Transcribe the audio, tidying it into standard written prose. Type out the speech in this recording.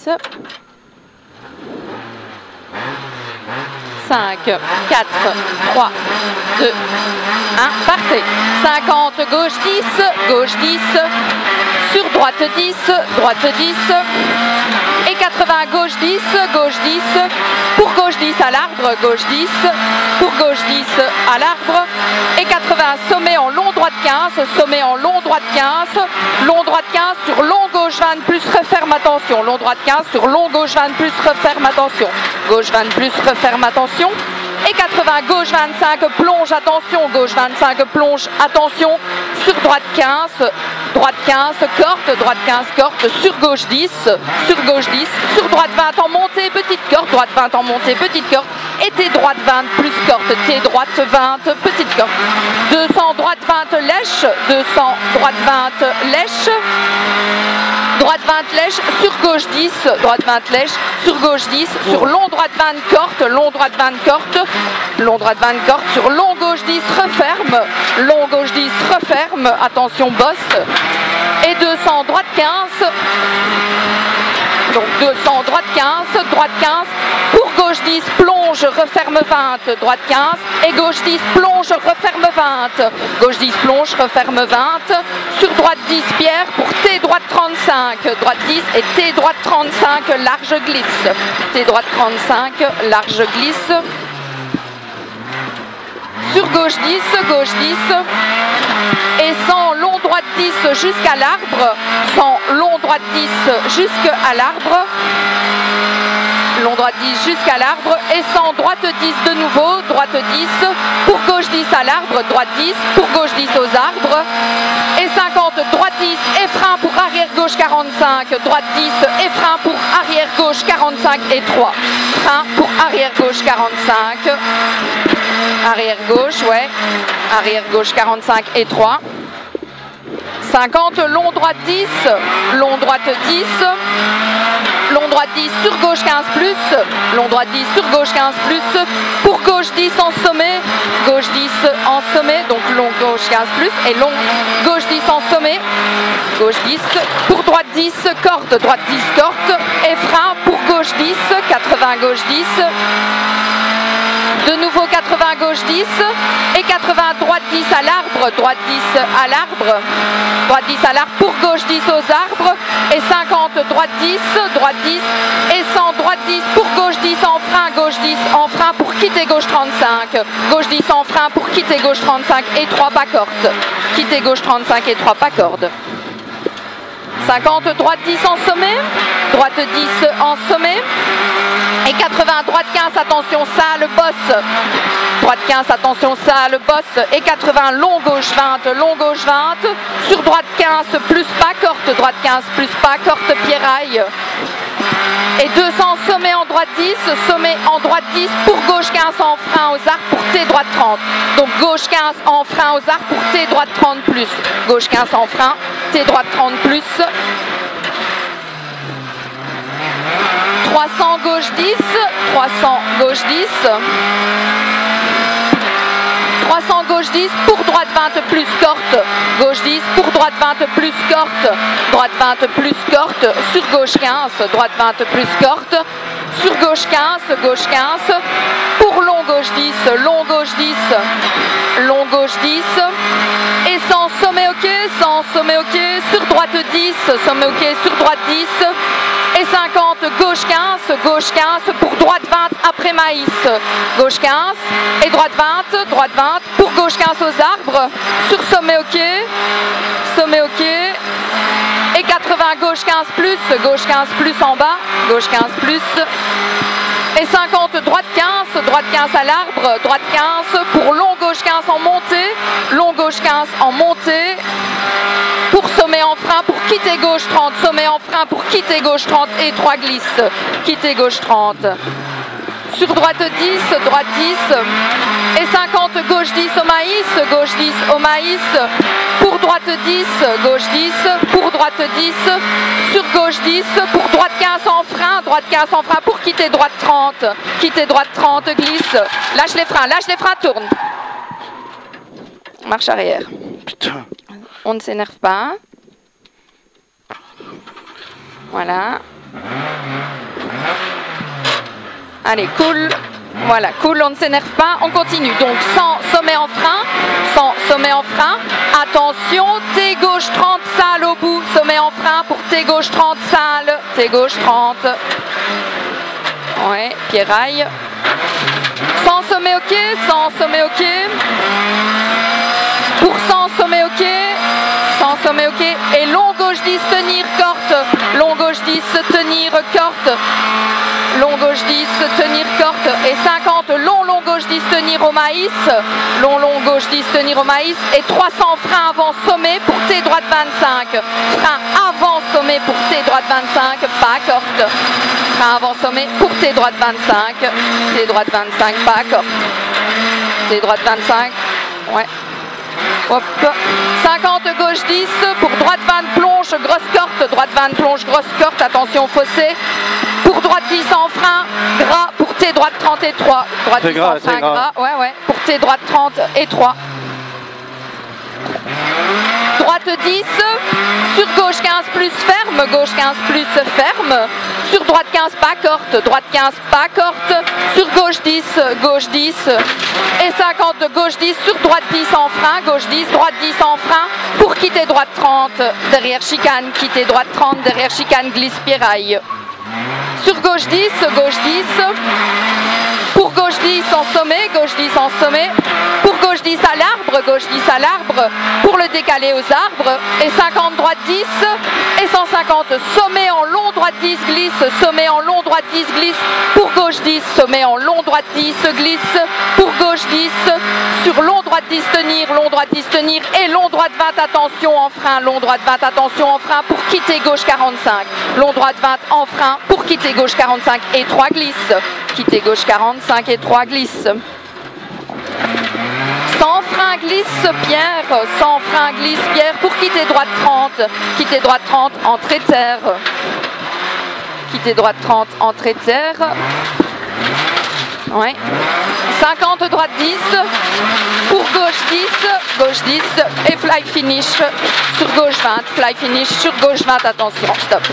10. 5, 4, 3, 2, 1, partez. 50, gauche 10, gauche 10, sur droite 10, droite 10, et 80, gauche 10, gauche 10, pour gauche 10 à l'arbre, gauche 10, pour gauche 10 à l'arbre, et 80, sommet en long droite 15, sommet en long droite 15, long droite 15 sur long gauche 20 plus referme attention, long droite 15 sur long gauche 20 plus referme attention, gauche 20 plus referme attention, et 80, gauche 25, plonge, attention, gauche 25, plonge, attention, sur droite 15, droite 15, corde, droite 15, corde, sur gauche 10, sur gauche 10, sur droite 20 en montée, petite corde, droite 20 en montée, petite corde, et T droite 20 plus corde, T droite 20, petite corde, 200, droite 20, lèche, 200, droite 20, lèche, droite 20 lèche, sur gauche 10, droite 20 lèche, sur gauche 10, sur long droite 20 corde, long droite 20 corde, long droite 20 corde, sur long gauche 10 referme, long gauche 10 referme, attention bosse, et 200 droite 15, donc 200 droite 15, droite 15, pour gauche 10 plonge, referme 20, droite 15, et gauche 10 plonge, referme 20, gauche 10 plonge, referme 20, sur droite 10 pierre pour T droite 35, droite 10 et T droite 35, large glisse, T droite 35, large glisse, sur gauche 10, gauche 10, et 100, long droite 10 jusqu'à l'arbre, 100, long droite 10 jusqu'à l'arbre, long droite 10 jusqu'à l'arbre, et 100, droite 10 de nouveau, droite 10, pour gauche 10 à l'arbre, droite 10, pour gauche 10 aux arbres, et 50, droite 10, et frein pour arrière gauche 45, droite 10, et frein pour arrière gauche 45 et 3, frein pour arrière gauche 45, arrière gauche, ouais, arrière gauche 45 et 3, 50, long droite 10, long droite 10, long droite 10 sur gauche 15 plus, long droite 10 sur gauche 15 plus, pour gauche 10 en sommet, gauche 10 en sommet, donc long gauche 15 plus, et long gauche 10 en sommet, gauche 10, pour droite 10, corde, droite 10, corde, et frein pour gauche 10, 80 gauche 10, de nouveau 80 gauche 10 et 80 droite 10 à l'arbre, droite 10 à l'arbre, droite 10 à l'arbre pour gauche 10 aux arbres, et 50 droite 10, droite 10 et 100 droite 10 pour gauche 10 en frein, gauche 10 en frein pour quitter gauche 35, gauche 10 en frein pour quitter gauche 35 et 3 pas corde, quitter gauche 35 et 3 pas corde. 50 droite 10 en sommet, droite 10 en sommet, et 80 droite 15 attention ça le boss, droite 15 attention ça le boss, et 80 long gauche 20, long gauche 20, sur droite 15 plus pas corde, droite 15 plus pas corde pierraille, et 200 sommet en droite 10, sommet en droite 10 pour gauche 15 en frein aux arbres pour T droite 30, donc gauche 15 en frein aux arbres pour T droite 30 plus, gauche 15 en frein, T droite 30 plus, 300 gauche 10, 300 gauche 10, 300 gauche 10 pour droite 20 plus corde, gauche 10 pour droite 20 plus corde, droite 20 plus corde, sur gauche 15, droite 20 plus corde, sur gauche 15, gauche 15, pour long gauche 10, long gauche 10, long gauche 10, et 100 sommet ok, 100 sommet ok, sur droite 10, sommet ok, sur droite 10, et 50 gauche 15, gauche 15 pour droite 20 après maïs, gauche 15 et droite 20, droite 20 pour gauche 15 aux arbres, sur sommet ok, sommet ok, et 80 gauche 15 plus en bas, gauche 15 plus, et 50 droite 15 à l'arbre, droite 15 pour long gauche 15 en montée, long gauche 15 en montée, pour sommet en frein pour quitter gauche 30, sommet en frein pour quitter gauche 30 et 3 glisses, quitter gauche 30. Sur droite 10, droite 10 et 50 gauche 10 au maïs, gauche 10 au maïs, pour droite 10, gauche 10, pour droite 10, sur gauche 10, pour droite 15 en frein, droite 15 en frein pour quitter droite 30, quitter droite 30, glisse, lâche les freins, tourne. Marche arrière. Putain. On ne s'énerve pas. Voilà. Allez, cool. Voilà, cool, on ne s'énerve pas, on continue. Donc, sans sommet en frein, sans sommet en frein. Attention, T gauche 30, sale au bout, sommet en frein pour T gauche 30, sale, T gauche 30. Ouais, pierraille. Sans sommet ok, sans sommet ok. Pour sans sommet ok, sans sommet ok. Et long gauche 10, tenir corte, long gauche 10, tenir corte. Long gauche 10, tenir corte et 50, long gauche 10, tenir au maïs, long gauche 10, tenir au maïs et 300 frein avant sommet pour T droite 25, frein avant sommet pour T droite 25, pas corte, frein avant sommet pour T droite 25, T droite 25, pas corte, T droite 25, ouais. Hop. 50 gauche 10 pour droite 20 plonge, grosse corte, droite 20 plonge, grosse corte, attention au fossé. Pour droite 10 en frein, gras pour T droite 30 et 3. Droite 10 en frein, gras, ouais, pour T droite 30 et 3. Droite 10, sur gauche 15 plus ferme, gauche 15 plus ferme. Sur droite 15 pas corte, droite 15 pas corte. Sur gauche 10 et 50 de gauche 10, sur droite 10 en frein, gauche 10, droite 10 en frein. Pour quitter droite 30, derrière chicane, quitter droite 30, derrière chicane, glisse pierraille. Sur gauche 10, pour gauche 10 en sommet, gauche 10 en sommet, pour gauche 10 à l'arbre, gauche 10 à l'arbre, pour le décaler aux arbres, et 50 droite 10, et 150 sommet en long droite 10 glisse, sommet en long droite 10 glisse, pour gauche 10, sommet en long droite 10 glisse, pour gauche 10, sur long droite 10 tenir, long droite 10 tenir, et long droite 20 attention en frein, long droite 20 attention en frein, pour quitter gauche 45, long droite 20 en frein, pour quitter gauche 45 et 3 glisse, quitter gauche 45 et 3 glisse. Sans frein glisse Pierre, sans frein glisse Pierre pour quitter droite 30, quitter droite 30, entrée terre. Quitter droite 30, entrée terre. Ouais. 50 droite 10, pour gauche 10 et fly finish sur gauche 20, fly finish sur gauche 20, attention, stop.